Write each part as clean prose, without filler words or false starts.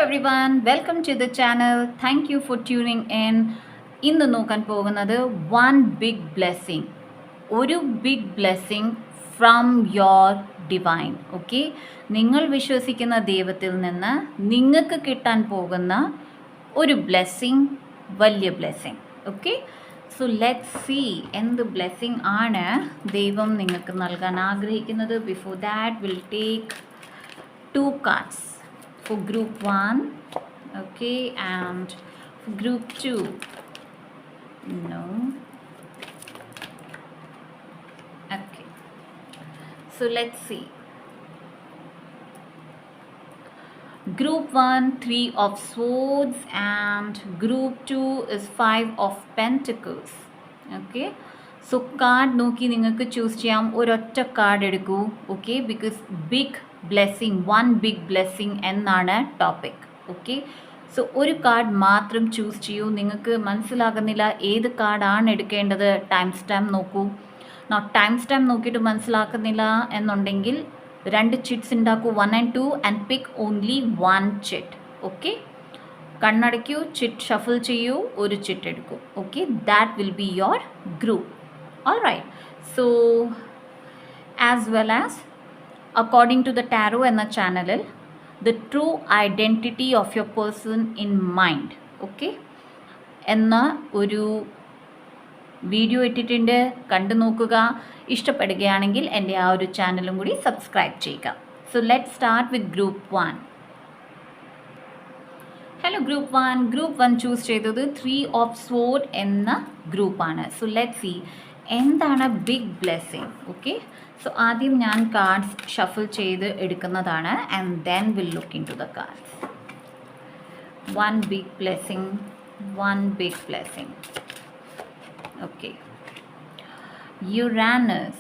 everyone, welcome to the channel. Thank you for tuning in. ഇന്ന് നോക്കാൻ പോകുന്നത് one big blessing, ഒരു big blessing from your divine. Okay, നിങ്ങൾ വിശ്വസിക്കുന്ന ദൈവത്തിൽ നിന്ന് നിങ്ങൾക്ക് കിട്ടാൻ പോകുന്ന ഒരു ബ്ലെസ്സിങ്, വലിയ blessing. Okay, so let's see എന്ത് ബ്ലെസ്സിങ് ആണ് ദൈവം നിങ്ങൾക്ക് നൽകാൻ ആഗ്രഹിക്കുന്നത്. Before that will take 2 cards for group 1, okay, and for group 2 no. Okay, so let's see. Group 1 3 of swords and group 2 is 5 of pentacles. Okay, so card നോക്കി നിങ്ങൾക്ക് choose ചെയ്യാം. ഒരൊറ്റ കാർഡ് എടുക്കൂ. Okay, because big blessing, one big blessing എന്നാണ് topic. Okay, so ഒരു card മാത്രം choose ചെയ്യൂ. നിങ്ങൾക്ക് മനസ്സിലാകുന്നില്ല ഏത് കാർഡാണ് എടുക്കേണ്ടത്, ടൈം സ്റ്റാമ്പ് നോക്കൂ. ടൈം സ്റ്റാമ്പ് നോക്കിയിട്ട് മനസ്സിലാക്കുന്നില്ല എന്നുണ്ടെങ്കിൽ 2 ചിറ്റ്സ് ഉണ്ടാക്കൂ, 1 and 2, and pick only 1 chit. Okay, കണ്ണടയ്ക്കൂ, ചിറ്റ് ഷഫിൾ ചെയ്യൂ, ഒരു ചിറ്റ് എടുക്കൂ. Okay, that will be your group. All right, so as well as according to the tarot എന്ന ചാനലിൽ the true identity of your person in mind, okay, എന്ന ഒരു video ഇട്ടിട്ടുണ്ട്, കണ്ടു നോക്കുക. ഇഷ്ടപ്പെടുകയാണെങ്കിൽ എൻ്റെ ആ ഒരു ചാനലും കൂടി സബ്സ്ക്രൈബ് ചെയ്യുക. So let start with group 1. Hello group 1 choose ചെയ്തത് 3 of sword എന്ന ഗ്രൂപ്പാണ്. സോ ലെറ്റ് സീ എന്താണ് ബിഗ് ബ്ലെസ്സിങ്. ഓക്കെ, സോ ആദ്യം ഞാൻ കാർഡ്സ് ഷഫിൾ ചെയ്ത് എടുക്കുന്നതാണ്, and then will look into the cards. One big blessing. Okay, Uranus,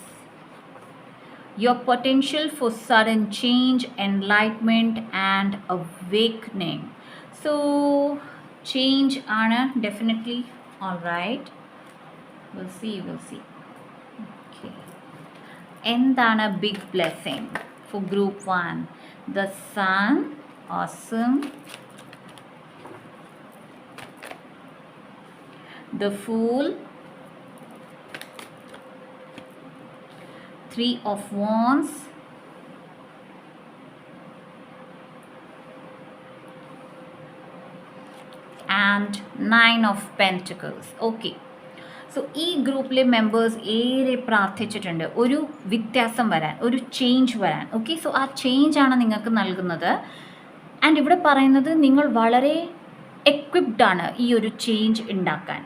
your potential for sudden change, enlightenment and awakening. So change ആണ് definitely. All right, we'll see. Okay, എന്താണ് big blessing for group 1? The Sun, awesome. The Fool, 3 of Wands, and 9 of Pentacles. Okay, so ഈ ഗ്രൂപ്പിലെ members ഏറെ പ്രാർത്ഥിച്ചിട്ടുണ്ട് ഒരു വ്യത്യാസം വരാൻ, ഒരു change വരാൻ. ഓക്കെ, സോ ആ ചേഞ്ച് ആണ് നിങ്ങൾക്ക് നൽകുന്നത്. ആൻഡ് ഇവിടെ പറയുന്നത് നിങ്ങൾ വളരെ എക്വിപ്ഡ് ആണ് ഈ ഒരു ചേഞ്ച് ഉണ്ടാക്കാൻ.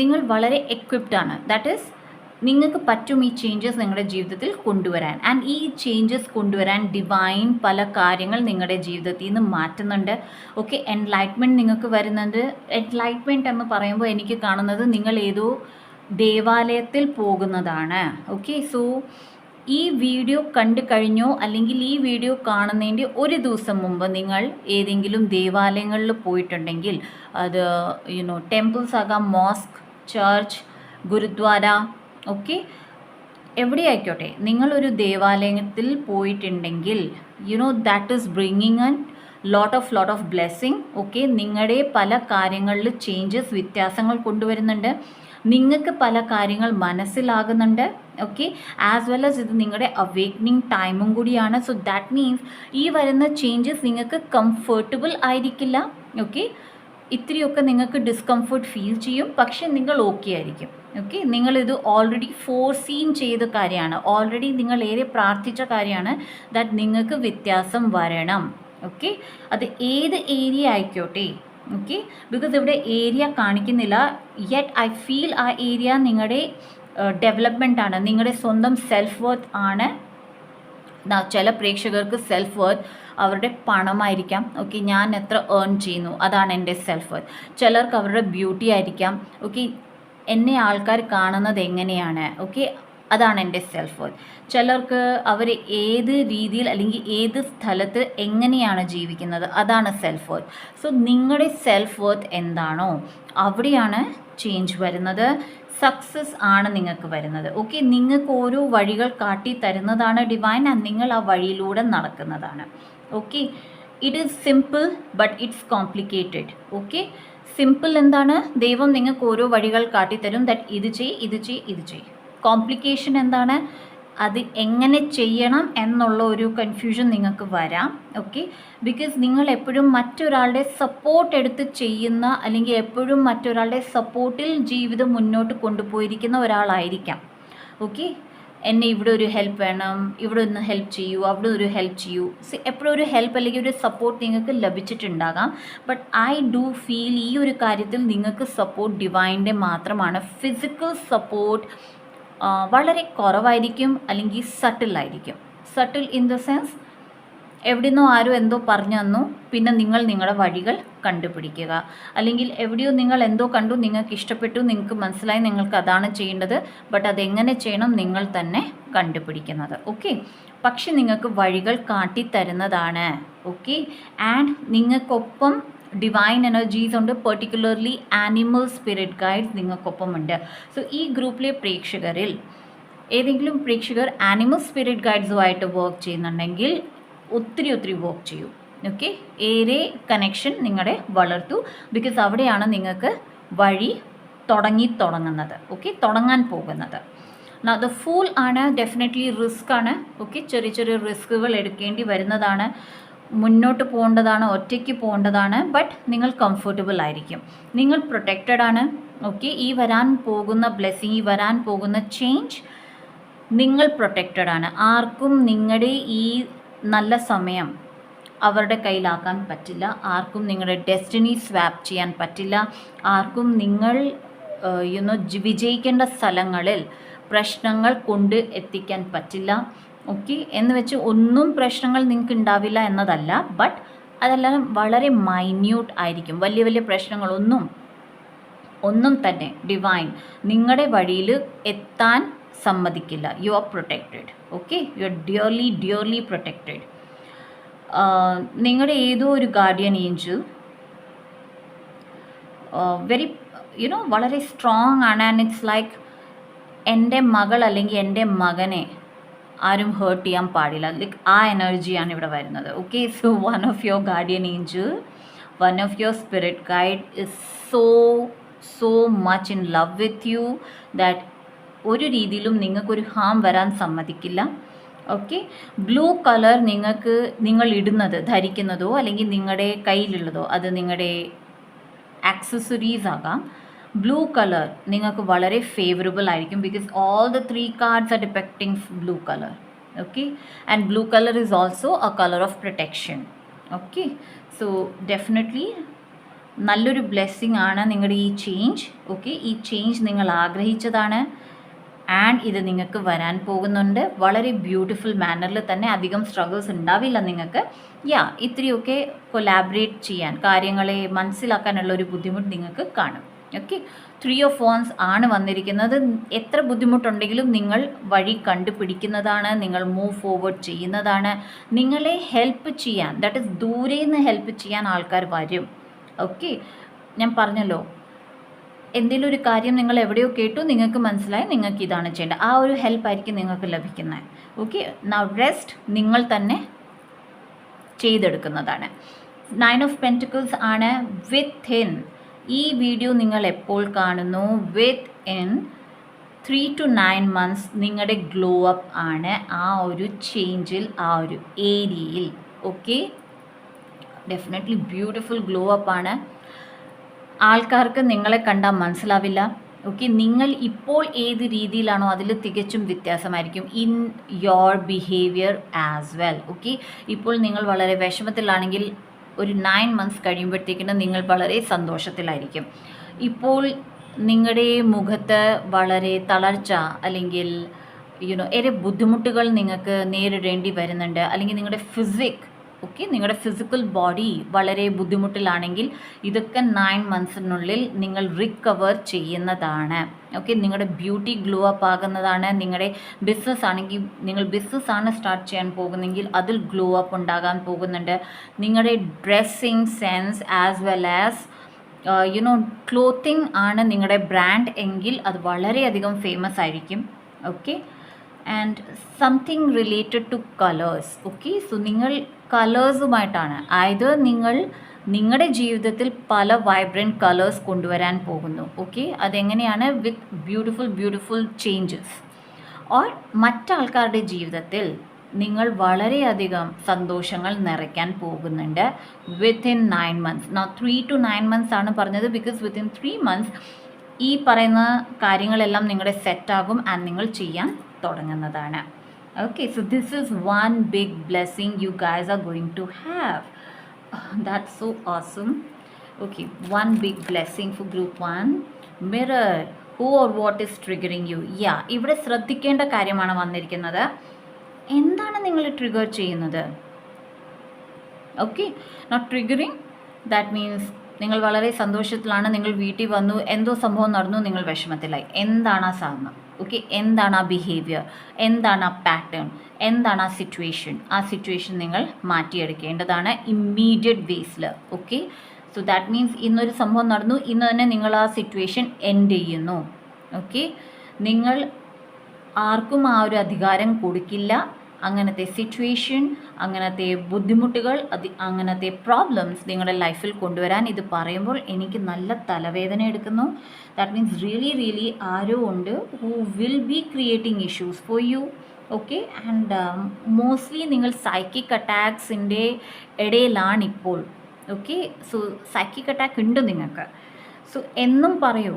നിങ്ങൾ വളരെ എക്വിപ്ഡ് ആണ്, ദാറ്റ് ഈസ് നിങ്ങൾക്ക് പറ്റും ഈ ചേഞ്ചസ് നിങ്ങളുടെ ജീവിതത്തിൽ കൊണ്ടുവരാൻ. ആൻഡ് ഈ ചേഞ്ചസ് കൊണ്ടുവരാൻ ഡിവൈൻ പല കാര്യങ്ങൾ നിങ്ങളുടെ ജീവിതത്തിൽ നിന്ന് മാറ്റുന്നുണ്ട്. ഓക്കെ, എൻലൈറ്റ്മെൻറ്റ് നിങ്ങൾക്ക് വരുന്നുണ്ട്. എൻലൈറ്റ്മെൻറ്റ് എന്ന് പറയുമ്പോൾ എനിക്ക് കാണുന്നത് നിങ്ങൾ ഏതോ ദേവാലയത്തിൽ പോകുന്നതാണ്. ഓക്കെ, സോ ഈ വീഡിയോ കണ്ടു കഴിഞ്ഞോ അല്ലെങ്കിൽ ഈ വീഡിയോ കാണുന്നതിൻ്റെ ഒരു ദിവസം മുമ്പ് നിങ്ങൾ ഏതെങ്കിലും ദേവാലയങ്ങളിൽ പോയിട്ടുണ്ടെങ്കിൽ, അത് ടെമ്പിൾസ് ആകാം, മോസ്ക്, ചർച്ച്, ഗുരുദ്വാര, ഓക്കെ, എവിടെ ആയിക്കോട്ടെ, നിങ്ങളൊരു ദേവാലയത്തിൽ പോയിട്ടുണ്ടെങ്കിൽ that is bringing N lot of blessing. Okay, നിങ്ങളുടെ പല കാര്യങ്ങളിൽ ചേഞ്ചസ്, വ്യത്യാസങ്ങൾ കൊണ്ടുവരുന്നുണ്ട്. നിങ്ങൾക്ക് പല കാര്യങ്ങൾ മനസ്സിലാകുന്നുണ്ട്. ഓക്കെ, ആസ് വെൽ ആസ് ഇത് നിങ്ങളുടെ അവേക്കനിങ് ടൈമും കൂടിയാണ്. സോ ദാറ്റ് മീൻസ് ഈ വരുന്ന ചേഞ്ചസ് നിങ്ങൾക്ക് കംഫർട്ടബിൾ ആയിരിക്കില്ല. ഓക്കെ, ഇത്തിരിയൊക്കെ നിങ്ങൾക്ക് ഡിസ്കംഫർട്ട് ഫീൽ ചെയ്യും, പക്ഷെ നിങ്ങൾ ഓക്കെ ആയിരിക്കും. ഓക്കെ, നിങ്ങളിത് ഓൾറെഡി ഫോർസീൻ ചെയ്ത കാര്യമാണ്, ഓൾറെഡി നിങ്ങൾ ഏറെ പ്രാർത്ഥിച്ച കാര്യമാണ് ദാറ്റ് നിങ്ങൾക്ക് വ്യത്യാസം വരണം. ഓക്കെ, അത് ഏത് ഏരിയ ആയിക്കോട്ടെ. ഓക്കെ, ബിക്കോസ് ഇവിടെ ഏരിയ കാണിക്കുന്നില്ല, യെറ്റ് ഐ ഫീൽ ആ ഏരിയ നിങ്ങളുടെ ഡെവലപ്മെൻ്റ് ആണ്, നിങ്ങളുടെ സ്വന്തം സെൽഫ് വർത്ത് ആണ്. ചില പ്രേക്ഷകർക്ക് സെൽഫ് വർത്ത് അവരുടെ പണമായിരിക്കാം. ഓക്കെ, ഞാൻ എത്ര ഏൺ ചെയ്യുന്നു അതാണ് എൻ്റെ സെൽഫ് വർത്ത്. ചിലർക്ക് അവരുടെ ബ്യൂട്ടി ആയിരിക്കാം. ഓക്കെ, എന്നെ ആൾക്കാർ കാണുന്നത് എങ്ങനെയാണ്, ഓക്കെ, അതാണ് എൻ്റെ സെൽഫ് വർത്ത്. ചിലർക്ക് അവർ ഏത് രീതിയിൽ അല്ലെങ്കിൽ ഏത് സ്ഥലത്ത് എങ്ങനെയാണ് ജീവിക്കുന്നത് അതാണ് സെൽഫ് വർത്ത്. സോ നിങ്ങളുടെ സെൽഫ് വർത്ത് എന്താണോ അവിടെയാണ് ചേഞ്ച് വരുന്നത്. സക്സസ് ആണ് നിങ്ങൾക്ക് വരുന്നത്. ഓക്കെ, നിങ്ങൾക്ക് ഓരോ വഴികൾ കാട്ടി തരുന്നതാണ് ഡിവൈൻ, ആൻഡ് നിങ്ങൾ ആ വഴിയിലൂടെ നടക്കുന്നതാണ്. Okay, it is simple but it's complicated. Okay, simple എന്താണ്? ദൈവം നിങ്ങൾക്ക് ഓരോ വഴികൾ കാട്ടിത്തരും, ദാറ്റ് ഇത് ചെയ്, ഇത് ചെയ്, ഇത് ചെയ്. കോംപ്ലിക്കേഷൻ എന്താണ്? അത് എങ്ങനെ ചെയ്യണം എന്നുള്ള ഒരു കൺഫ്യൂഷൻ നിങ്ങൾക്ക് വരാം. ഓക്കെ, ബിക്കോസ് നിങ്ങൾ എപ്പോഴും മറ്റൊരാളുടെ സപ്പോർട്ട് എടുത്ത് ചെയ്യുന്ന, അല്ലെങ്കിൽ എപ്പോഴും മറ്റൊരാളുടെ സപ്പോർട്ടിൽ ജീവിതം മുന്നോട്ട് കൊണ്ടുപോയിരിക്കുന്ന ഒരാളായിരിക്കാം. ഓക്കെ, എന്നെ ഇവിടെ ഒരു ഹെൽപ്പ് വേണം, ഇവിടെ ഒന്ന് ഹെൽപ്പ് ചെയ്യൂ, അവിടെ ഒരു ഹെൽപ്പ് ചെയ്യൂ. എപ്പോഴും ഒരു ഹെൽപ്പ് അല്ലെങ്കിൽ ഒരു സപ്പോർട്ട് നിങ്ങൾക്ക് ലഭിച്ചിട്ടുണ്ടാകാം. ബട്ട് ഐ ഡു ഫീൽ ഈ ഒരു കാര്യത്തിൽ നിങ്ങൾക്ക് സപ്പോർട്ട് ഡിവൈൻ്റെ മാത്രമാണ്. ഫിസിക്കൽ സപ്പോർട്ട് വളരെ കുറവായിരിക്കും, അല്ലെങ്കിൽ സട്ടിലായിരിക്കും. സട്ടിൽ ഇൻ ദ സെൻസ്, എവിടെന്നോ ആരും എന്തോ പറഞ്ഞു തന്നു, പിന്നെ നിങ്ങൾ നിങ്ങളുടെ വഴികൾ കണ്ടുപിടിക്കുക. അല്ലെങ്കിൽ എവിടെയോ നിങ്ങൾ എന്തോ കണ്ടു, നിങ്ങൾക്ക് ഇഷ്ടപ്പെട്ടു, നിങ്ങൾക്ക് മനസ്സിലായി, നിങ്ങൾക്ക് അതാണ് ചെയ്യേണ്ടത്, ബട്ട് അതെങ്ങനെ ചെയ്യണം നിങ്ങൾ തന്നെ കണ്ടുപിടിക്കുന്നത്. ഓക്കെ, പക്ഷെ നിങ്ങൾക്ക് വഴികൾ കാട്ടിത്തരുന്നതാണ്. ഓക്കെ, ആൻഡ് നിങ്ങൾക്കൊപ്പം ഡിവൈൻ എനർജീസ് ഉണ്ട്, പെർട്ടിക്കുലർലി ആനിമൽ സ്പിരിറ്റ് ഗൈഡ്സ് നിങ്ങൾക്കൊപ്പമുണ്ട്. സോ ഈ ഗ്രൂപ്പിലെ പ്രേക്ഷകരിൽ ഏതെങ്കിലും പ്രേക്ഷകർ ആനിമൽ സ്പിരിറ്റ് ഗൈഡ്സുമായിട്ട് വർക്ക് ചെയ്യുന്നുണ്ടെങ്കിൽ ഒത്തിരി വർക്ക് ചെയ്യൂ. ഓക്കെ, ഏറെ കണക്ഷൻ നിങ്ങളുടെ വളർത്തു. ബിക്കോസ് അവിടെയാണ് നിങ്ങൾക്ക് വഴി തുടങ്ങുന്നത്. ഓക്കെ, തുടങ്ങാൻ പോകുന്നത്. അത് ഫൂൾ ആണ്, ഡെഫിനറ്റ്ലി റിസ്ക് ആണ്. ഓക്കെ, ചെറിയ റിസ്കുകൾ എടുക്കേണ്ടി വരുന്നതാണ്, മുന്നോട്ട് പോകേണ്ടതാണ്, ഒറ്റയ്ക്ക് പോകേണ്ടതാണ്. ബട്ട് നിങ്ങൾ കംഫർട്ടബിൾ ആയിരിക്കും, നിങ്ങൾ പ്രൊട്ടക്റ്റഡ് ആണ്. ഓക്കെ, ഈ വരാൻ പോകുന്ന ബ്ലെസ്സിങ്, ഈ വരാൻ പോകുന്ന ചേഞ്ച്, നിങ്ങൾ പ്രൊട്ടക്റ്റഡ് ആണ്. ആർക്കും നിങ്ങളുടെ ഈ നല്ല സമയം അവരുടെ കയ്യിലാക്കാൻ പറ്റില്ല. ആർക്കും നിങ്ങളുടെ ഡെസ്റ്റിനി സ്വാപ്പ് ചെയ്യാൻ പറ്റില്ല. ആർക്കും നിങ്ങൾ വിജയിക്കേണ്ട സ്ഥലങ്ങളിൽ പ്രശ്നങ്ങൾ കൊണ്ട് എത്തിക്കാൻ പറ്റില്ല. ഓക്കെ, എന്ന് വെച്ച് ഒന്നും പ്രശ്നങ്ങൾ നിങ്ങൾക്ക് ഉണ്ടാവില്ല എന്നതല്ല, ബട്ട് അതെല്ലാം വളരെ മൈന്യൂട്ട് ആയിരിക്കും. വലിയ പ്രശ്നങ്ങളൊന്നും തന്നെ ഡിവൈൻ നിങ്ങളുടെ വഴിയിൽ എത്താൻ സമ്മതിക്കില്ല. You are protected. Okay, you are dearly protected. നിങ്ങളുടെ ഏതോ ഒരു ഗാർഡിയൻ ഏഞ്ചൽ വെരി വളരെ സ്ട്രോങ് ആണ്. ആൻഡ് ഇറ്റ്സ് ലൈക്ക് എൻ്റെ മകൾ അല്ലെങ്കിൽ എൻ്റെ മകനെ ആരും ഹേർട്ട് ചെയ്യാൻ പാടില്ല. ലൈക്ക് ആ എനർജിയാണ് ഇവിടെ വരുന്നത്. Okay, so one of your guardian Angel, one of your spirit guide is so much in love with you that ഒരു രീതിയിലും നിങ്ങൾക്കൊരു ഹാം വരാൻ സമ്മതിക്കില്ല. ഓക്കെ, ബ്ലൂ കളർ നിങ്ങൾ ധരിക്കുന്നതോ അല്ലെങ്കിൽ നിങ്ങളുടെ കയ്യിലുള്ളതോ, അത് നിങ്ങളുടെ ആക്സസറീസ് ആകാം. ബ്ലൂ കളർ നിങ്ങൾക്ക് വളരെ ഫേവറബിൾ ആയിരിക്കും, because all the 3 cards are depicting blue colour. Okay, and blue colour is also a colour of protection. Okay, so definitely നല്ലൊരു ബ്ലെസ്സിങ് ആണ് നിങ്ങളുടെ ഈ ചേഞ്ച്. ഓക്കെ, ഈ ചേഞ്ച് നിങ്ങൾ ആഗ്രഹിച്ചതാണ്, ആൻഡ് ഇത് നിങ്ങൾക്ക് വരാൻ പോകുന്നുണ്ട്. വളരെ ബ്യൂട്ടിഫുൾ മാനറിൽ തന്നെ, അധികം സ്ട്രഗിൾസ് ഉണ്ടാവില്ല നിങ്ങൾക്ക്. ഇത്രയൊക്കെ കൊലാബറേറ്റ് ചെയ്യാൻ, കാര്യങ്ങളെ മനസ്സിലാക്കാനുള്ള ഒരു ബുദ്ധിമുട്ട് നിങ്ങൾക്ക് കാണും. ഓക്കെ, 3 of Wands ആണ് വന്നിരിക്കുന്നത്. എത്ര ബുദ്ധിമുട്ടുണ്ടെങ്കിലും നിങ്ങൾ വഴി കണ്ടുപിടിക്കുന്നതാണ്, നിങ്ങൾ മൂവ് ഫോർവേഡ് ചെയ്യുന്നതാണ്. നിങ്ങളെ ഹെൽപ്പ് ചെയ്യാൻ, ദാറ്റ് ഈസ് ദൂരെ നിന്ന് ഹെൽപ്പ് ചെയ്യാൻ ആൾക്കാർ വരും. ഓക്കെ, ഞാൻ പറഞ്ഞല്ലോ, എന്തെങ്കിലും ഒരു കാര്യം നിങ്ങൾ എവിടെയോ കേട്ടു, നിങ്ങൾക്ക് മനസ്സിലായി, നിങ്ങൾക്ക് ഇതാണ് ചെയ്യേണ്ടത്, ആ ഒരു ഹെൽപ്പായിരിക്കും നിങ്ങൾക്ക് ലഭിക്കുന്നത്. ഓക്കെ, നൗ റെസ്റ്റ് നിങ്ങൾ തന്നെ ചെയ്തെടുക്കുന്നതാണ്. 9 of Pentacles ആണ് വിത്തിൻ. ഈ വീഡിയോ നിങ്ങൾ എപ്പോൾ കാണുന്നു, വിത്തിൻ 3 to 9 months നിങ്ങളുടെ ഗ്ലോ അപ്പ് ആണ് ആ ഒരു ചേഞ്ചിൽ, ആ ഒരു ഏരിയയിൽ. Okay, definitely beautiful glow up ആണ്. ആൾക്കാർക്ക് നിങ്ങളെ കണ്ടാൽ മനസ്സിലാവില്ല. ഓക്കെ, നിങ്ങൾ ഇപ്പോൾ ഏത് രീതിയിലാണോ അതിൽ തികച്ചും വ്യത്യാസമായിരിക്കും in your behaviour as well. Okay, ഇപ്പോൾ നിങ്ങൾ വളരെ വിഷമത്തിലാണെങ്കിൽ ഒരു 9 months കഴിയുമ്പോഴത്തേക്കിന് നിങ്ങൾ വളരെ സന്തോഷത്തിലായിരിക്കും. ഇപ്പോൾ നിങ്ങളുടെ മുഖത്ത് വളരെ തളർച്ച അല്ലെങ്കിൽ ഏറെ ബുദ്ധിമുട്ടുകൾ നിങ്ങൾക്ക് നേരിടേണ്ടി വരുന്നുണ്ട്, അല്ലെങ്കിൽ നിങ്ങളുടെ നിങ്ങളുടെ ഫിസിക്കൽ ബോഡി വളരെ ബുദ്ധിമുട്ടിലാണെങ്കിൽ ഇതൊക്കെ 9 monthsനുള്ളിൽ നിങ്ങൾ റിക്കവർ ചെയ്യുന്നതാണ്. ഓക്കെ, നിങ്ങളുടെ ബ്യൂട്ടി ഗ്ലോ അപ്പ് ആകുന്നതാണ്. നിങ്ങളുടെ ബിസിനസ് ആണെങ്കിൽ, നിങ്ങൾ ബിസിനസ്സാണ് സ്റ്റാർട്ട് ചെയ്യാൻ പോകുന്നെങ്കിൽ അതിൽ ഗ്ലോ അപ്പ് ഉണ്ടാകാൻ പോകുന്നുണ്ട്. നിങ്ങളുടെ dressing sense as well as clothing ആണ് നിങ്ങളുടെ ബ്രാൻഡ് എങ്കിൽ അത് വളരെയധികം ഫേമസ് ആയിരിക്കും. Okay, and something related to colours. Okay, so നിങ്ങൾ കളേഴ്സുമായിട്ടാണ്, അതായത് നിങ്ങൾ നിങ്ങളുടെ ജീവിതത്തിൽ പല വൈബ്രൻറ്റ് കളേഴ്സ് കൊണ്ടുവരാൻ പോകുന്നു. ഓക്കെ, അതെങ്ങനെയാണ്? വിത്ത് ബ്യൂട്ടിഫുൾ ചേഞ്ചസ്. ഓർ മറ്റാൾക്കാരുടെ ജീവിതത്തിൽ നിങ്ങൾ വളരെയധികം സന്തോഷങ്ങൾ നിറയ്ക്കാൻ പോകുന്നുണ്ട് വിത്തിൻ 9 months. 3 to 9 months ആണ് പറഞ്ഞത്, ബിക്കോസ് വിത്തിൻ 3 months ഈ പറയുന്ന കാര്യങ്ങളെല്ലാം നിങ്ങളുടെ സെറ്റാകും ആൻഡ് നിങ്ങൾ ചെയ്യാൻ തുടങ്ങുന്നതാണ്. Okay, so this is one big blessing you guys are going to have. That's so awesome. Okay, one big blessing for group 1. Mirror, who or what is triggering you. ഇവിടെ ശ്രദ്ധിക്കേണ്ട കാര്യമാണ് വന്നിരിക്കുന്നത്. എന്താണ് നിങ്ങൾ ട്രിഗർ ചെയ്യുന്നത്? Okay, not triggering, that means നിങ്ങൾ വളരെ സന്തോഷത്തിലാണ്, നിങ്ങൾ വീട്ടിൽ വന്നു, എന്തോ സംഭവം നടന്നു, നിങ്ങൾ വിഷമത്തിലായി. എന്താണ് ആ സാധനം? ഓക്കെ, എന്താണ് ആ ബിഹേവിയർ, എന്താണ് ആ പാറ്റേൺ, എന്താണ് ആ സിറ്റുവേഷൻ നിങ്ങൾ മാറ്റിയെടുക്കേണ്ടതാണ് ഇമ്മീഡിയറ്റ് ബേസിൽ. ഓക്കെ, സോ ദാറ്റ് മീൻസ് ഇന്നൊരു സംഭവം നടന്നു, ഇന്ന് തന്നെ നിങ്ങൾ ആ സിറ്റുവേഷൻ എൻഡ് ചെയ്യുന്നു. ഓക്കെ, നിങ്ങൾ ആർക്കും ആ ഒരു അധികാരം കൊടുക്കില്ല. അങ്ങനത്തെ സിറ്റുവേഷൻ, അങ്ങനത്തെ ബുദ്ധിമുട്ടുകൾ, അങ്ങനത്തെ പ്രോബ്ലംസ് നിങ്ങളുടെ ലൈഫിൽ കൊണ്ടുവരാൻ ഇത് പറയുമ്പോൾ എനിക്ക് നല്ല തലവേദന എടുക്കുന്നു. ദാറ്റ് മീൻസ് റിയലി ആരോ ഉണ്ട് who will be creating issues for you. Okay, and mostly നിങ്ങൾ സൈക്കിക് അറ്റാക്സിൻ്റെ ഇടയിലാണിപ്പോൾ. ഓക്കെ, സോ സൈക്കിക് അറ്റാക്ക് ഉണ്ട് നിങ്ങൾക്ക്. സോ എന്നും പറയൂ,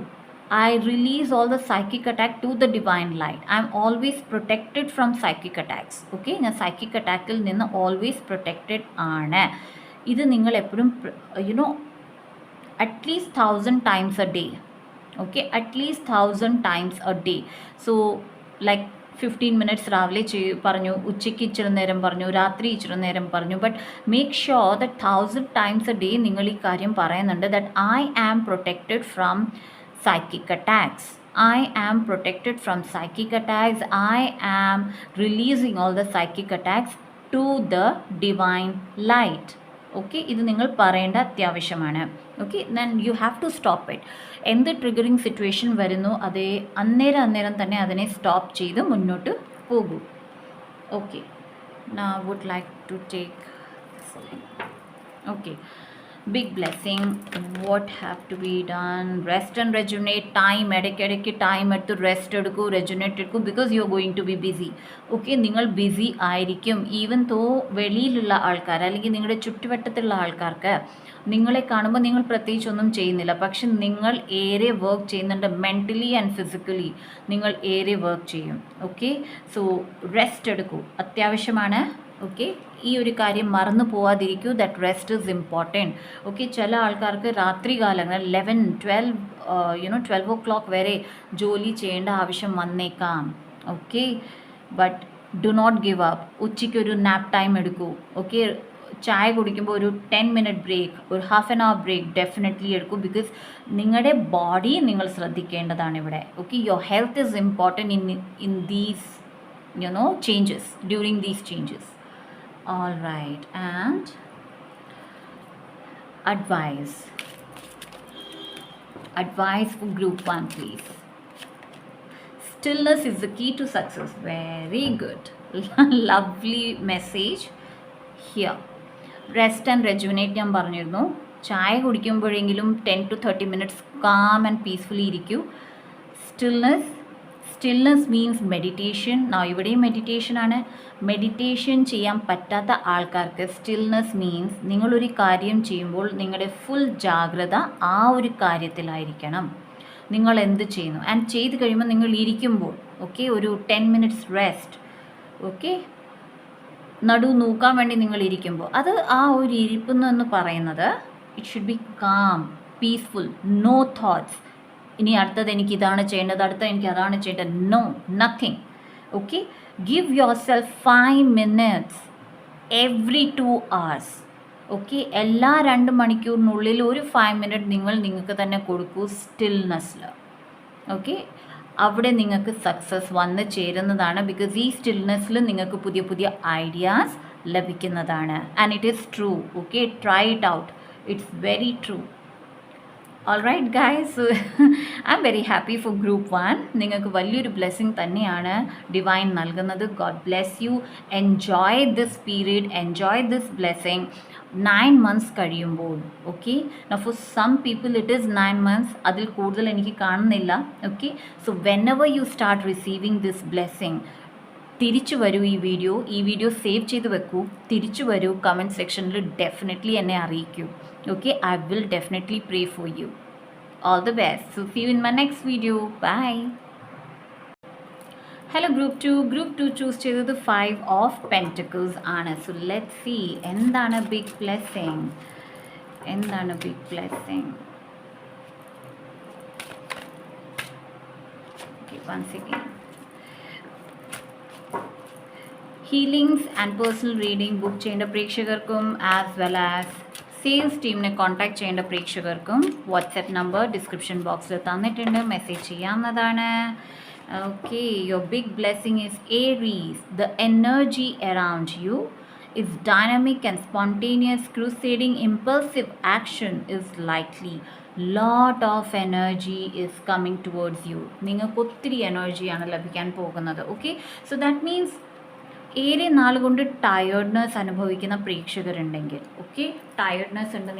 I release all the psychic attack to the divine light. I am always protected from psychic attacks. Okay, ഞാൻ psychic attackൽ നിന്ന് always protected ആണ്. ഇത് നിങ്ങൾ എപ്പോഴും at least 1000 times a day. Okay, at least 1000 times a day. So like 15 minutes രാവിലെ പറഞ്ഞു, ഉച്ചയ്ക്ക് ഇച്ചിരി നേരം പറഞ്ഞു, രാത്രി ഇച്ചിരി നേരം പറഞ്ഞു. But make sure that 1000 times a day നിങ്ങൾ ഈ കാര്യം പറയുന്നുണ്ട്, that I am protected from psychic attacks. I am protected from psychic attacks. I am releasing all the psychic attacks to the divine light. Okay, ഇത് നിങ്ങൾ പറയേണ്ട അത്യാവശ്യമാണ്. Okay, then you have to stop it. എന്ത് triggering situation വരുന്നു അതേ അന്നേരം തന്നെ അതിനെ സ്റ്റോപ്പ് ചെയ്ത് മുന്നോട്ട് പോകൂ. Okay, now I would like to take, okay, big blessing. What have to be done? Rest and rejuvenate. Time ഇടയ്ക്കിടയ്ക്ക് ടൈം എടുത്ത് റെസ്റ്റ് എടുക്കൂ, റെജുനേറ്റ് എടുക്കൂ, because you are going to be busy. Okay, നിങ്ങൾ busy ആയിരിക്കും. Even though വെളിയിലുള്ള ആൾക്കാർ അല്ലെങ്കിൽ നിങ്ങളുടെ ചുറ്റുവട്ടത്തുള്ള ആൾക്കാർക്ക് നിങ്ങളെ കാണുമ്പോൾ നിങ്ങൾ പ്രത്യേകിച്ചൊന്നും ചെയ്യുന്നില്ല, പക്ഷെ നിങ്ങൾ ഏറെ വർക്ക് ചെയ്യുന്നുണ്ട്. മെൻ്റലി ആൻഡ് ഫിസിക്കലി നിങ്ങൾ ഏറെ വർക്ക് ചെയ്യും. ഓക്കെ, സോ റെസ്റ്റ് എടുക്കൂ, അത്യാവശ്യമാണ്. ഓക്കെ, ഈ ഒരു കാര്യം മറന്നു പോവാതിരിക്കൂ, that rest is important. Okay, ചില ആൾക്കാർക്ക് രാത്രി കാലങ്ങൾ 11, 12 o'clock വരെ ജോലി ചെയ്യേണ്ട ആവശ്യം വന്നേക്കാം. Okay, but do not give up. ഉച്ചയ്ക്കൊരു നാപ്പ് ടൈം എടുക്കൂ. ഓക്കെ, ചായ കുടിക്കുമ്പോൾ ഒരു 10 minute ബ്രേക്ക്, ഒരു half an hour break definitely എടുക്കൂ, ബിക്കോസ് നിങ്ങളുടെ ബോഡി നിങ്ങൾ ശ്രദ്ധിക്കേണ്ടതാണ് ഇവിടെ. Okay, your health is important in these changes, during these changes. All right, and advice for group 1, please. Stillness is the key to success. Very good. Lovely message here. Rest and rejuvenate ഞാൻ പറഞ്ഞിരുന്നു. ചായ കുടിക്കുമ്പോഴെങ്കിലും 10 to 30 minutes calm and peacefully ഇരിക്കൂ. Stillness means meditation. ഇവിടെയും meditation ആണ്. Meditation ചെയ്യാൻ പറ്റാത്ത ആൾക്കാർക്ക് stillness means നിങ്ങളൊരു കാര്യം ചെയ്യുമ്പോൾ നിങ്ങളുടെ ഫുൾ ജാഗ്രത ആ ഒരു കാര്യത്തിലായിരിക്കണം. നിങ്ങൾ എന്ത് ചെയ്യുന്നു ആൻഡ് ചെയ്ത് കഴിയുമ്പോൾ നിങ്ങൾ ഇരിക്കുമ്പോൾ, ഓക്കെ, ഒരു 10 minutes റെസ്റ്റ്. ഓക്കെ, നടു നോക്കാൻ വേണ്ടി നിങ്ങൾ ഇരിക്കുമ്പോൾ അത് ആ ഒരു ഇരിപ്പെന്ന് പറയുന്നത് it should be calm, peaceful, no thoughts. ഇനി അടുത്തത് എനിക്ക് ഇതാണ് ചെയ്യേണ്ടത്, അടുത്തത് എനിക്ക് അതാണ് ചെയ്യേണ്ടത്. No, nothing. Okay, give yourself 5 minutes every 2 hours. ഓക്കെ, എല്ലാ 2 മണിക്കൂറിനുള്ളിൽ ഒരു 5 minute നിങ്ങൾക്ക് തന്നെ കൊടുക്കൂ സ്റ്റിൽനെസ്സിൽ. ഓക്കെ, അവിടെ നിങ്ങൾക്ക് സക്സസ് വന്ന് ചേരുന്നതാണ്. ബിക്കോസ് ഈ സ്റ്റിൽനെസ്സിൽ നിങ്ങൾക്ക് പുതിയ പുതിയ ഐഡിയാസ് ലഭിക്കുന്നതാണ്. And it is true. Okay, try it out, it's very true. All right guys, I am very happy for group 1. നിങ്ങൾക്ക് വലിയൊരു ബ്ലെസ്സിങ് തന്നെയാണ് ഡിവൈൻ നൽകുന്നത്. God bless you. Enjoy this period, enjoy this blessing. 9 months കഴിയുമ്പോൾ, okay. For some people it is 9 months, അതിൽ കൂടുതൽ എനിക്ക് കാണുന്നില്ല. Okay, so whenever you start receiving this blessing, തിരിച്ചു വരൂ. ഈ വീഡിയോ സേവ് ചെയ്ത് വെക്കൂ. തിരിച്ചു വരൂ. കമൻറ്റ് സെക്ഷനിൽ ഡെഫിനറ്റ്ലി എന്നെ അറിയിക്കൂ. Okay, I will definitely pray for you. All the best. So see you in my next video. Bye. Hello group 2 choose ചെയ്തത് 5 of Pentacles ആണ്. സോ ലെറ്റ് സീ എന്താണ് big blessing. Okay, once again healings and personal reading book ചെയ്യേണ്ട പ്രേക്ഷകർക്കും as well as sales ടീമിനെ contact ചെയ്യേണ്ട പ്രേക്ഷകർക്കും WhatsApp number description ബോക്സിൽ തന്നിട്ടുണ്ട്, മെസ്സേജ് ചെയ്യാവുന്നതാണ്. Okay, your big blessing is Aries. The energy around U is dynamic and spontaneous. Crusading impulsive action is likely. Lot of energy is coming towards you. നിങ്ങൾക്ക് ഒത്തിരി എനർജിയാണ് ലഭിക്കാൻ പോകുന്നത്. ഓക്കെ, സോ ദാറ്റ് മീൻസ് ഏറെ നാളുകൊണ്ട് tiredness അനുഭവിക്കുന്ന പ്രേക്ഷകരുണ്ടെങ്കിൽ, okay, tiredness ഉണ്ട്,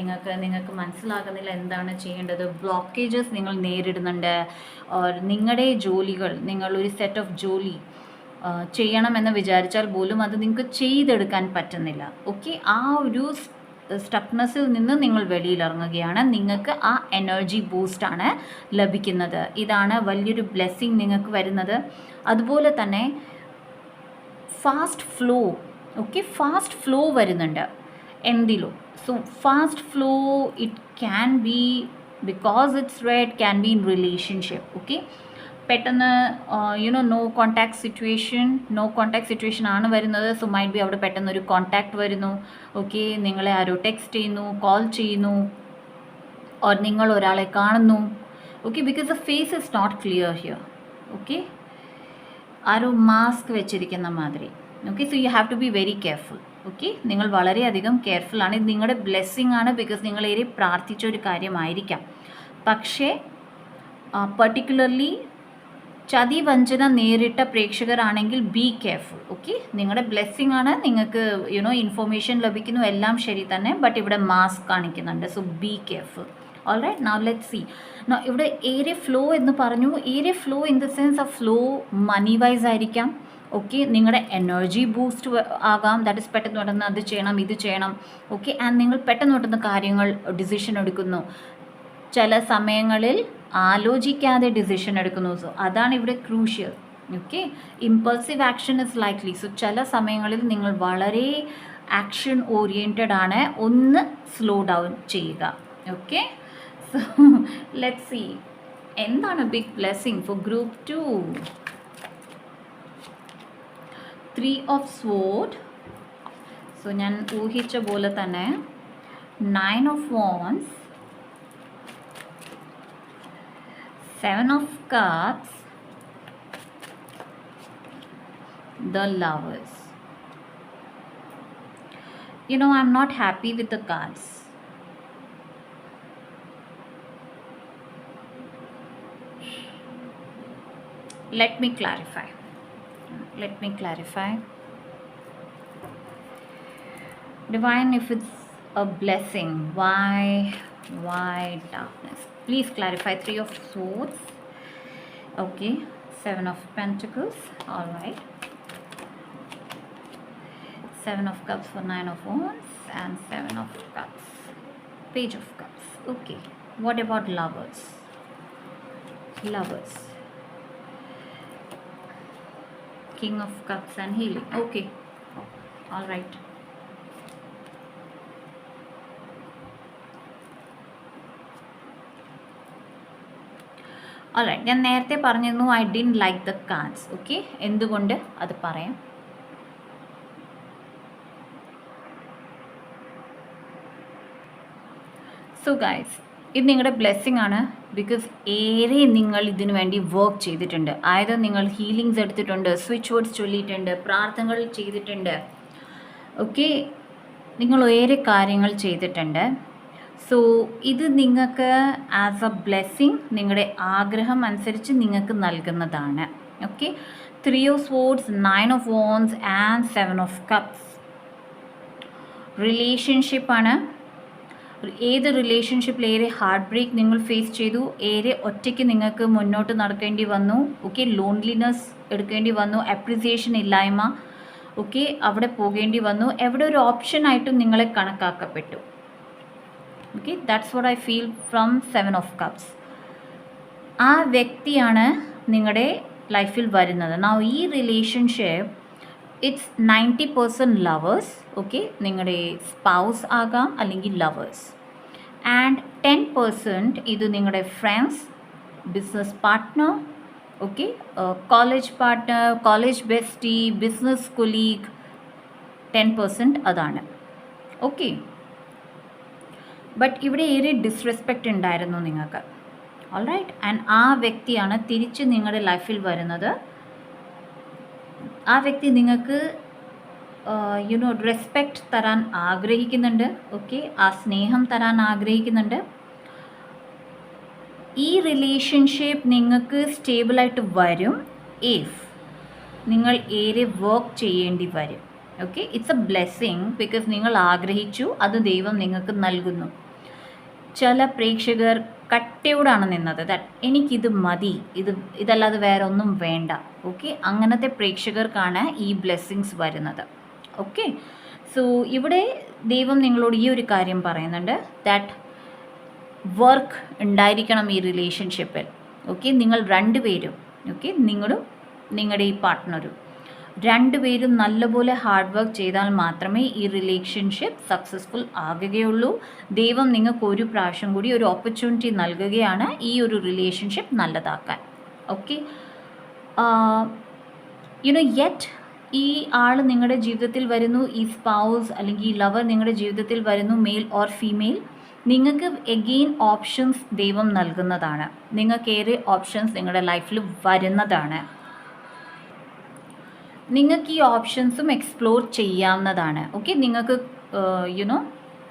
നിങ്ങൾക്ക് മനസ്സിലാകുന്നില്ല എന്താണ് ചെയ്യേണ്ടത്, ബ്ലോക്കേജസ് നിങ്ങൾ നേരിടുന്നുണ്ട്, നിങ്ങളുടെ ജോലികൾ, നിങ്ങളൊരു സെറ്റ് ഓഫ് ജോലി ചെയ്യണമെന്ന് വിചാരിച്ചാൽ പോലും അത് നിങ്ങൾക്ക് ചെയ്തെടുക്കാൻ പറ്റുന്നില്ല. ഓക്കെ, ആ ഒരു സ്റ്റക്നെസ്സിൽ നിന്ന് നിങ്ങൾ വെളിയിലിറങ്ങുകയാണ്. നിങ്ങൾക്ക് ആ എനർജി ബൂസ്റ്റാണ് ലഭിക്കുന്നത്. ഇതാണ് വലിയൊരു ബ്ലെസ്സിങ് നിങ്ങൾക്ക് വരുന്നത്. അതുപോലെ തന്നെ fast flow, okay, fast flow വരുന്നുണ്ട് എന്തിലോ. So fast flow it can be because it's red, can be in relationship. Okay, പെട്ടെന്ന് നോ കോൺടാക്ട് സിറ്റുവേഷൻ ആണ് വരുന്നത്. സോ മൈറ്റ് ബി അവിടെ പെട്ടെന്ന് ഒരു കോൺടാക്ട് വരുന്നു. ഓക്കെ, നിങ്ങളെ ആരോ ടെക്സ്റ്റ് ചെയ്യുന്നു, കോൾ ചെയ്യുന്നു, ഓർ നിങ്ങൾ ഒരാളെ കാണുന്നു. Okay, because the face is not clear here. Okay, ആരോ മാസ്ക് വെച്ചിരിക്കുന്ന മാതിരി. Okay, so you have to be very careful. Okay, നിങ്ങൾ വളരെയധികം കെയർഫുള്ളാണ്. ഇത് നിങ്ങളുടെ ബ്ലെസ്സിങ് ആണ്, ബിക്കോസ് നിങ്ങൾ ഏറെ പ്രാർത്ഥിച്ച ഒരു കാര്യമായിരിക്കാം. പക്ഷേ പർട്ടിക്കുലർലി ചതി വഞ്ചന നേരിട്ട പ്രേക്ഷകരാണെങ്കിൽ ബി കെയർഫുൾ. ഓക്കെ, നിങ്ങളുടെ ബ്ലെസ്സിങ് ആണ്, നിങ്ങൾക്ക് ഇൻഫോർമേഷൻ ലഭിക്കുന്നു, എല്ലാം ശരി തന്നെ, ബട്ട് ഇവിടെ മാസ്ക് കാണിക്കുന്നുണ്ട്. So be careful. All right, now let see. ഇവിടെ ഏരിയ ഫ്ലോ എന്ന് പറഞ്ഞു. Area flow in the sense ആ ഫ്ലോ മണി വൈസ് ആയിരിക്കാം. ഓക്കെ, നിങ്ങളുടെ എനർജി ബൂസ്റ്റ് ആകാം. ദാറ്റ് ഇസ് പെട്ടെന്ന് പെട്ടെന്ന് അത് ചെയ്യണം, ഇത് ചെയ്യണം. ഓക്കെ, ആൻഡ് നിങ്ങൾ പെട്ടെന്ന് പെട്ടെന്ന് കാര്യങ്ങൾ ഡിസിഷൻ എടുക്കുന്നു. ചില സമയങ്ങളിൽ ആലോചിക്കാതെ ഡിസിഷൻ എടുക്കുന്നു. സോ അതാണ് ഇവിടെ crucial. Okay, impulsive action is likely. So ചില സമയങ്ങളിൽ നിങ്ങൾ വളരെ ആക്ഷൻ ഓറിയൻറ്റഡ് ആണ്. ഒന്ന് സ്ലോ ഡൗൺ ചെയ്യുക. ഓക്കെ, സോ ലെറ്റ്സ് സീ എന്താണ് big blessing for group 2. 3 of Swords. So ഞാൻ ഊഹിച്ച പോലെ തന്നെ 9 of Wands, 7 of Cups, the Lovers. I'm not happy with the cards. Let me clarify. Divine, if it's a blessing, why darkness? Please clarify. 3 of Swords. Okay, 7 of Pentacles. All right, 7 of Cups for 9 of Wands and 7 of Cups, Page of Cups. Okay, what about Lovers? King of Cups and healing. Okay, all right. All right, ഞാൻ നേരത്തെ പറഞ്ഞിരുന്നു I didn't like the cards. Okay, എന്തുകൊണ്ട് അത് പറയാം. So guys, ഇത് നിങ്ങളുടെ blessing ആണ്. Because ഏറെ നിങ്ങൾ ഇതിനു വേണ്ടി വർക്ക് ചെയ്തിട്ടുണ്ട്. അതായത് നിങ്ങൾ ഹീലിങ്സ് എടുത്തിട്ടുണ്ട്, സ്വിച്ച് വേർഡ്സ് ചൊല്ലിയിട്ടുണ്ട്, പ്രാർത്ഥനകൾ ചെയ്തിട്ടുണ്ട്. ഓക്കെ, നിങ്ങൾ ഏറെ കാര്യങ്ങൾ ചെയ്തിട്ടുണ്ട്. സോ ഇത് നിങ്ങൾക്ക് ആസ് എ ബ്ലെസ്സിങ് നിങ്ങളുടെ ആഗ്രഹം അനുസരിച്ച് നിങ്ങൾക്ക് നൽകുന്നതാണ്. Okay, 3 of Swords, 9 of Wands and 7 of Cups. റിലേഷൻഷിപ്പാണ്. ഏത് റിലേഷൻഷിപ്പിൽ ഏറെ ഹാർട്ട് ബ്രേക്ക് നിങ്ങൾ ഫേസ് ചെയ്തു, ഏറെ ഒറ്റയ്ക്ക് നിങ്ങൾക്ക് മുന്നോട്ട് നടക്കേണ്ടി വന്നു. ഓക്കെ, ലോൺലിനെസ് എടുക്കേണ്ടി വന്നു, അപ്രിസിയേഷൻ ഇല്ലായ്മ, ഓക്കെ, അവിടെ പോകേണ്ടി വന്നു. എവിടെ ഒരു ഓപ്ഷനായിട്ടും നിങ്ങളെ കണക്കാക്കപ്പെട്ടു. Okay, that's what I feel from 7 of Cups. ആ വ്യക്തിയാണ് നിങ്ങളുടെ ലൈഫിൽ വരുന്നത്. നൗ ഈ റിലേഷൻഷിപ്പ് ഇറ്റ്സ് 90% ലവേഴ്സ്. ഓക്കെ, നിങ്ങളുടെ സ്പൗസ് ആകാം അല്ലെങ്കിൽ ലവേഴ്സ്. ആൻഡ് 10% ഇത് നിങ്ങളുടെ friends, business partner, okay, college partner, college bestie, business colleague. 10% അതാണ്. ഓക്കെ, ബട്ട് ഇവിടെ ഏറെ ഡിസ്റെസ്പെക്റ്റ് ഉണ്ടായിരുന്നു നിങ്ങൾക്ക്. ഓൾറൈറ്റ്, ആൻഡ് ആ വ്യക്തിയാണ് തിരിച്ച് നിങ്ങളുടെ ലൈഫിൽ വരുന്നത്. ആ വ്യക്തി നിങ്ങൾക്ക് റെസ്പെക്റ്റ് തരാൻ ആഗ്രഹിക്കുന്നുണ്ട്. ഓക്കെ, ആ സ്നേഹം തരാൻ ആഗ്രഹിക്കുന്നുണ്ട്. ഈ റിലേഷൻഷിപ്പ് നിങ്ങൾക്ക് സ്റ്റേബിളായിട്ട് വരും ഇഫ് നിങ്ങൾ ഏറെ വർക്ക് ചെയ്യേണ്ടി വരും. Okay, it's A blessing because നിങ്ങൾ ആഗ്രഹിച്ചു, അത് ദൈവം നിങ്ങൾക്ക് നൽകുന്നു. ചില പ്രേക്ഷകർ കട്ടയോടാണ് നിന്നത്, ദാറ്റ് എനിക്കിത് മതി, ഇതല്ലാതെ വേറെ ഒന്നും വേണ്ട. ഓക്കെ, അങ്ങനത്തെ പ്രേക്ഷകർക്കാണ് ഈ ബ്ലെസ്സിങ്സ് വരുന്നത്. ഓക്കെ, സോ ഇവിടെ ദൈവം നിങ്ങളോട് ഈ ഒരു കാര്യം പറയുന്നുണ്ട്, ദാറ്റ് വർക്ക് ഉണ്ടായിരിക്കണം ഈ റിലേഷൻഷിപ്പിൽ. ഓക്കെ, നിങ്ങൾ രണ്ടുപേരും, ഓക്കെ, നിങ്ങളും നിങ്ങളുടെ ഈ പാർട്ട്ണറും രണ്ടുപേരും നല്ലപോലെ ഹാർഡ് വർക്ക് ചെയ്താൽ മാത്രമേ ഈ റിലേഷൻഷിപ്പ് സക്സസ്ഫുൾ ആകുകയുള്ളൂ. ദൈവം നിങ്ങൾക്ക് ഒരു പ്രാവശ്യം കൂടി ഒരു ഓപ്പർച്യൂണിറ്റി നൽകുകയാണ് ഈ ഒരു റിലേഷൻഷിപ്പ് നല്ലതാക്കാൻ. ഓക്കെ, യെറ്റ് ഈ ആൾ നിങ്ങളുടെ ജീവിതത്തിൽ വരുന്നു, ഈ സ്പൗസ് അല്ലെങ്കിൽ ഈ ലവർ നിങ്ങളുടെ ജീവിതത്തിൽ വരുന്നു, മെയിൽ ഓർ ഫീമെയിൽ. നിങ്ങൾക്ക് എഗെയിൻ ഓപ്ഷൻസ് ദൈവം നൽകുന്നതാണ്. നിങ്ങൾക്കേറെ ഓപ്ഷൻസ് നിങ്ങളുടെ ലൈഫിൽ വരുന്നതാണ്. നിങ്ങൾക്ക് ഈ ഓപ്ഷൻസും എക്സ്പ്ലോർ ചെയ്യാവുന്നതാണ്. ഓക്കെ, നിങ്ങൾക്ക്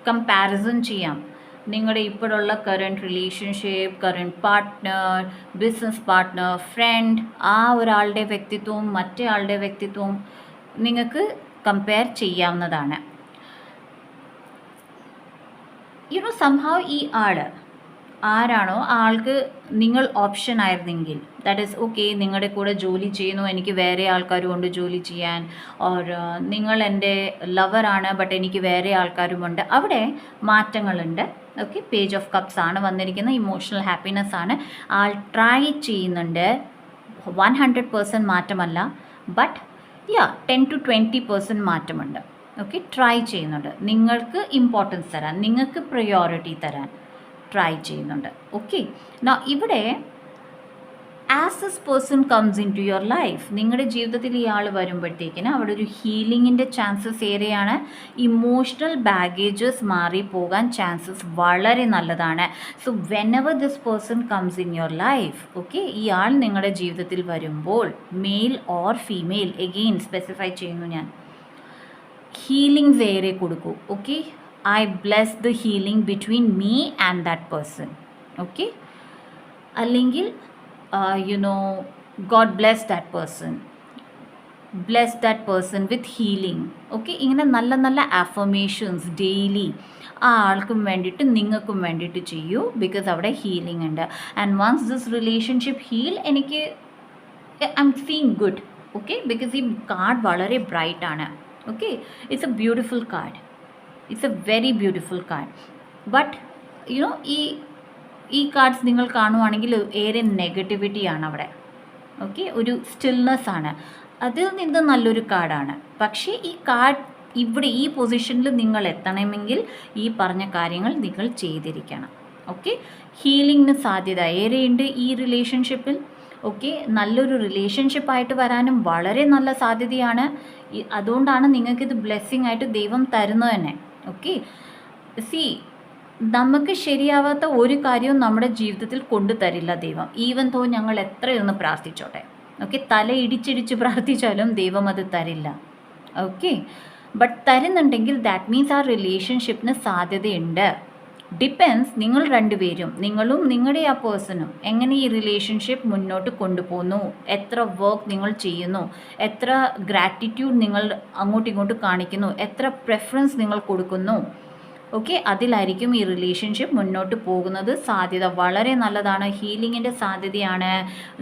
കമ്പാരിസൺ ചെയ്യാം. നിങ്ങളുടെ ഇപ്പോഴുള്ള current relationship, current partner, business partner, friend, ആ ഒരാളുടെ വ്യക്തിത്വവും മറ്റേ ആളുടെ വ്യക്തിത്വവും നിങ്ങൾക്ക് കമ്പയർ ചെയ്യാവുന്നതാണ്. സംഭവം ഈ ആൾ ആരാണോ ആൾക്ക് നിങ്ങൾ ഓപ്ഷൻ ആയിരുന്നെങ്കിൽ, ദാറ്റ് ഈസ് ഓക്കെ, നിങ്ങളുടെ കൂടെ ജോലി ചെയ്യുന്നു, എനിക്ക് വേറെ ആൾക്കാരുമുണ്ട് ജോലി ചെയ്യാൻ, ഓർ നിങ്ങൾ എൻ്റെ ലവറാണ് ബട്ട് എനിക്ക് വേറെ ആൾക്കാരുമുണ്ട്, അവിടെ മാറ്റങ്ങളുണ്ട്. ഓക്കെ, പേജ് ഓഫ് കപ്സ് ആണ് വന്നിരിക്കുന്നത്, ഇമോഷണൽ ഹാപ്പിനെസ് ആണ്. ആൾ ട്രൈ ചെയ്യുന്നുണ്ട്, 100% മാറ്റമല്ല, ബട്ട് 10 to 20% മാറ്റമുണ്ട്. ഓക്കെ, ട്രൈ ചെയ്യുന്നുണ്ട്, നിങ്ങൾക്ക് ഇമ്പോർട്ടൻസ് തരാൻ, നിങ്ങൾക്ക് പ്രയോറിറ്റി തരാൻ ട്രൈ ചെയ്യുന്നുണ്ട്. ഓക്കെ, ഇവിടെ as this person comes into your life, നിങ്ങളുടെ ജീവിതത്തിൽ ഇയാൾ വരുമ്പോഴത്തേക്കിന് അവിടെ ഒരു ഹീലിങ്ങിൻ്റെ ചാൻസസ് ഏറെയാണ്. ഇമോഷണൽ ബാഗേജസ് മാറിപ്പോകാൻ ചാൻസസ് വളരെ നല്ലതാണ്. So whenever this person comes in your life, okay, ഇയാൾ നിങ്ങളുടെ ജീവിതത്തിൽ വരുമ്പോൾ male or female, again specify ചെയ്യുന്നു ഞാൻ, ഹീലിംഗ്സ് ഏറെ കൊടുക്കൂ. Okay, I bless the healing between me and that person. Okay, അല്ലെങ്കിൽ God bless that person, bless that person with healing. Okay, ഇങ്ങനെ നല്ല നല്ല അഫർമേഷൻസ് ഡെയിലി ആ ആൾക്കും വേണ്ടിയിട്ട് നിങ്ങൾക്കും വേണ്ടിയിട്ട് ചെയ്യൂ, ബിക്കോസ് അവിടെ ഹീലിംഗ് ഉണ്ട്. And once this relationship heal, എനിക്ക് I am feeling good. Okay, because ഈ കാർഡ് വളരെ ബ്രൈറ്റ് ആണ്. Okay, it's a beautiful card, it's a very beautiful card. But ഈ കാർഡ്സ് നിങ്ങൾ കാണുവാണെങ്കിൽ ഏറെ നെഗറ്റിവിറ്റിയാണ് അവിടെ. ഓക്കെ, ഒരു സ്റ്റിൽനെസ് ആണ്, അതിൽ നിന്ന് നല്ലൊരു കാർഡാണ്. പക്ഷേ ഈ കാർഡ് ഇവിടെ ഈ പൊസിഷനിൽ നിങ്ങൾ എത്തണമെങ്കിൽ ഈ പറഞ്ഞ കാര്യങ്ങൾ നിങ്ങൾ ചെയ്തിരിക്കണം. ഓക്കെ, ഹീലിങ്ങിന് സാധ്യത ഏറെയുണ്ട് ഈ റിലേഷൻഷിപ്പിൽ. ഓക്കെ, നല്ലൊരു റിലേഷൻഷിപ്പായിട്ട് വരാനും വളരെ നല്ല സാധ്യതയാണ്. അതുകൊണ്ടാണ് നിങ്ങൾക്കിത് ബ്ലെസ്സിങ് ആയിട്ട് ദൈവം തരുന്നത് തന്നെ. ഓക്കെ, നമുക്ക് ശരിയാവാത്ത ഒരു കാര്യവും നമ്മുടെ ജീവിതത്തിൽ കൊണ്ടുതരില്ല ദൈവം, ഈവൻ തോ ഞങ്ങൾ എത്രയൊന്ന് പ്രാർത്ഥിച്ചോട്ടെ. ഓക്കെ, തല ഇടിച്ചിടിച്ച് പ്രാർത്ഥിച്ചാലും ദൈവം അത് തരില്ല. ഓക്കെ, ബട്ട് തരുന്നുണ്ടെങ്കിൽ ദാറ്റ് മീൻസ് ആ റിലേഷൻഷിപ്പിന് സാധ്യതയുണ്ട്. ഡിപ്പെൻസ് നിങ്ങൾ രണ്ടുപേരും, നിങ്ങളും നിങ്ങളുടെ ആ പേഴ്സണും എങ്ങനെ ഈ റിലേഷൻഷിപ്പ് മുന്നോട്ട് കൊണ്ടുപോകുന്നു, എത്ര വർക്ക് നിങ്ങൾ ചെയ്യുന്നു, എത്ര ഗ്രാറ്റിറ്റ്യൂഡ് നിങ്ങൾ അങ്ങോട്ടും ഇങ്ങോട്ടും കാണിക്കുന്നു, എത്ര പ്രെഫറൻസ് നിങ്ങൾ കൊടുക്കുന്നു. ഓക്കെ, അതിലായിരിക്കും ഈ റിലേഷൻഷിപ്പ് മുന്നോട്ട് പോകുന്നത്. സാധ്യത വളരെ നല്ലതാണ്, ഹീലിങ്ങിൻ്റെ സാധ്യതയാണ്,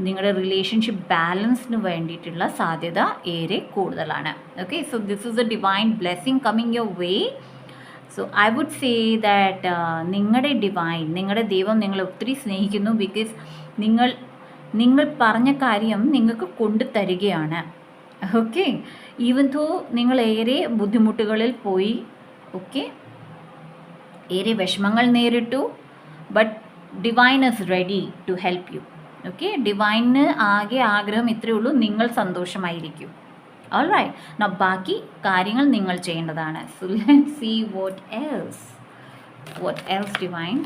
നിങ്ങളുടെ റിലേഷൻഷിപ്പ് ബാലൻസിന് വേണ്ടിയിട്ടുള്ള സാധ്യത ഏറെ കൂടുതലാണ്. Okay, so this is a divine blessing coming your way. So I would say that നിങ്ങളുടെ ഡിവൈൻ, നിങ്ങളുടെ ദൈവം നിങ്ങളെ ഒത്തിരി സ്നേഹിക്കുന്നു. ബിക്കോസ് നിങ്ങൾ പറഞ്ഞ കാര്യം നിങ്ങൾക്ക് കൊണ്ടു തരികയാണ്. ഓക്കെ, ഈവൻ ദോ നിങ്ങൾ ഏറെ ബുദ്ധിമുട്ടുകളിൽ പോയി, ഓക്കെ, ഏറെ വിഷമങ്ങൾ നേരിട്ടു, but divine is ready to help you. Okay, ഡിവൈനിന് ആകെ ആഗ്രഹം ഇത്രയേ ഉള്ളൂ, നിങ്ങൾ സന്തോഷമായിരിക്കും. ഓൾറൈറ്റ്, നൗ ബാക്കി കാര്യങ്ങൾ നിങ്ങൾ ചെയ്യേണ്ടതാണ്. So let's see what else divine.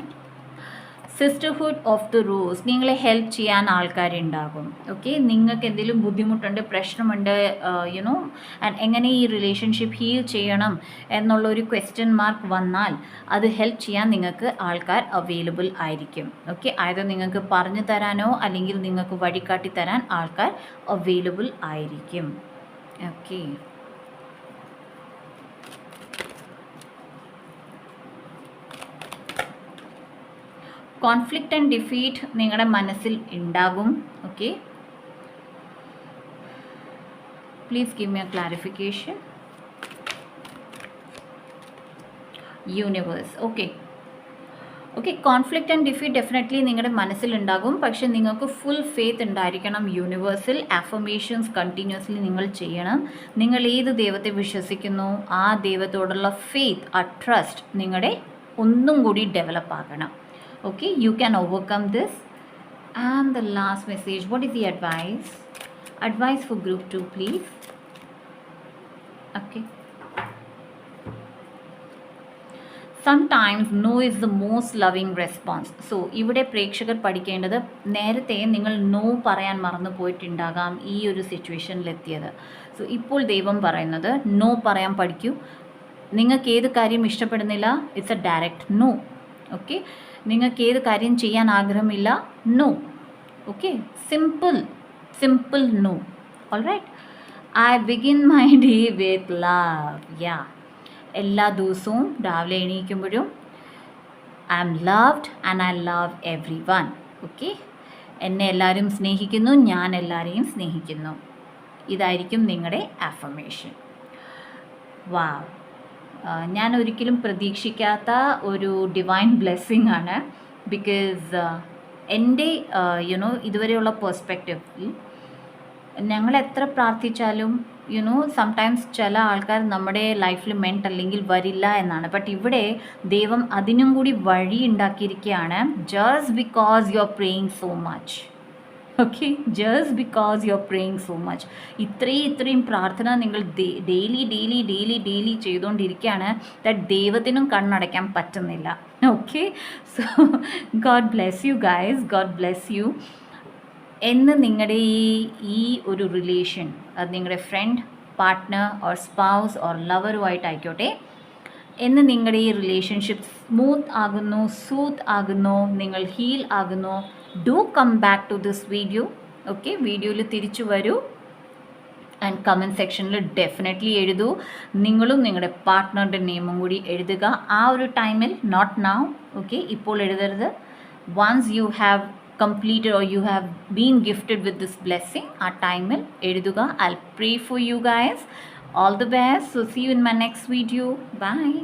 Sisterhood of the rose, നിങ്ങളെ ഹെൽപ്പ് ചെയ്യാൻ ആൾക്കാരുണ്ടാകും. ഓക്കെ, നിങ്ങൾക്ക് എന്തെങ്കിലും ബുദ്ധിമുട്ടുണ്ട്, പ്രശ്നമുണ്ട്, യുനോ, ആൻഡ് എങ്ങനെ ഈ റിലേഷൻഷിപ്പ് ഹീൽ ചെയ്യണം എന്നുള്ളൊരു ക്വസ്റ്റ്യൻ മാർക്ക് വന്നാൽ അത് ഹെൽപ്പ് ചെയ്യാൻ നിങ്ങൾക്ക് ആൾക്കാർ അവൈലബിൾ ആയിരിക്കും. ഓക്കെ, അതായത് നിങ്ങൾക്ക് പറഞ്ഞു തരാനോ അല്ലെങ്കിൽ നിങ്ങൾക്ക് വഴികാട്ടി തരാൻ ആൾക്കാർ അവൈലബിൾ ആയിരിക്കും. ഓക്കെ, കോൺഫ്ലിക്റ്റ് ആൻഡ് ഡിഫീറ്റ് നിങ്ങളുടെ മനസ്സിൽ ഉണ്ടാകും. Okay, please give me a clarification. Universe, okay, conflict and defeat definitely നിങ്ങളുടെ മനസ്സിലുണ്ടാകും. പക്ഷെ നിങ്ങൾക്ക് ഫുൾ ഫെയ്ത്ത് ഉണ്ടായിരിക്കണം യൂണിവേഴ്സിൽ. അഫർമേഷൻസ് കണ്ടിന്യൂസ്ലി നിങ്ങൾ ചെയ്യണം. നിങ്ങൾ ഏത് ദൈവത്തെ വിശ്വസിക്കുന്നു ആ ദൈവത്തോടുള്ള ഫെയ്ത്ത്, ആ ട്രസ്റ്റ് നിങ്ങളുടെ ഒന്നും കൂടി ഡെവലപ്പ് ആകണം. Okay, you can overcome this. And the last message, what is the advice for group 2, please? Okay, sometimes no is the most loving response. So ഇവിടെ പ്രേക്ഷകർ പഠിക്കേണ്ടത്, നേരത്തെ നിങ്ങൾ നോ പറയാൻ മറന്നു പോയിട്ടുണ്ടാകാം ഈ ഒരു സിറ്റുവേഷനിലെത്തിയത്. സോ ഇപ്പോൾ ദൈവം പറയുന്നത് നോ പറയാൻ പഠിക്കൂ. നിങ്ങൾക്ക് ഏത് കാര്യം ഇഷ്ടപ്പെടുന്നില്ല, it's a direct no. Okay, നിങ്ങൾക്ക് ഏത് കാര്യം ചെയ്യാൻ ആഗ്രഹമില്ല, no. Okay, simple no. Alright, I begin my day with love. Yeah, എല്ലാ ദിവസവും രാവിലെ എണീക്കുമ്പോഴും I am loved and I love everyone. Okay, എന്നെ എല്ലാവരും സ്നേഹിക്കുന്നു, ഞാൻ എല്ലാവരെയും സ്നേഹിക്കുന്നു. ഇതായിരിക്കും നിങ്ങളുടെ അഫർമേഷൻ. വാവ്, ഞാൻ ഒരിക്കലും പ്രതീക്ഷിക്കാത്ത ഒരു ഡിവൈൻ ബ്ലെസ്സിങ് ആണ്. ബിക്കോസ് എൻ്റെ യുനോ ഇതുവരെയുള്ള പേഴ്സ്പെക്റ്റീവിൽ ഞങ്ങൾ എത്ര പ്രാർത്ഥിച്ചാലും യുനോ സംടൈംസ് ചില ആൾക്കാർ നമ്മുടെ ലൈഫിൽ മെൻറ്റ് അല്ലെങ്കിൽ വരില്ല എന്നാണ്. ബട്ട് ഇവിടെ ദൈവം അതിനും കൂടി വഴി ഉണ്ടാക്കിയിരിക്കുകയാണ്. Just because you are praying so much. Okay, just because you are praying so much. ഇത്രയും പ്രാർത്ഥന നിങ്ങൾ ഡെയിലി ചെയ്തുകൊണ്ടിരിക്കുകയാണ്. ദാറ്റ് ദൈവത്തിനും കണ്ണടയ്ക്കാൻ പറ്റുന്നില്ല. Okay, so God bless you guys, God bless you. എന്ന് നിങ്ങളുടെ ഈ ഒരു റിലേഷൻ, അത് നിങ്ങളുടെ ഫ്രണ്ട്, പാർട്ട്ണർ ഓർ സ്പൗസ് ഓർ ലവറുമായിട്ടായിക്കോട്ടെ, എന്ന് നിങ്ങളുടെ ഈ റിലേഷൻഷിപ്പ് സ്മൂത്ത് ആകുന്നു, സൂത്ത് ആകുന്നു, നിങ്ങൾ ഹീൽ ആകുന്നു, do come back to this video. Okay, വീഡിയോയിൽ തിരിച്ചു വരൂ ആൻഡ് കമൻറ്റ് സെക്ഷനിൽ ഡെഫിനറ്റ്ലി എഴുതൂ. നിങ്ങളും നിങ്ങളുടെ പാർട്ട്ണറുടെ നെയിമും കൂടി എഴുതുക ആ ഒരു ടൈമിൽ, നോട്ട് നൗ. ഓക്കെ, ഇപ്പോൾ എഴുതരുത്. Once you have completed or you have been gifted with this blessing, ആ ടൈമിൽ എഴുതുക. I'll pray for you guys. All the best. So see you in my next video. Bye.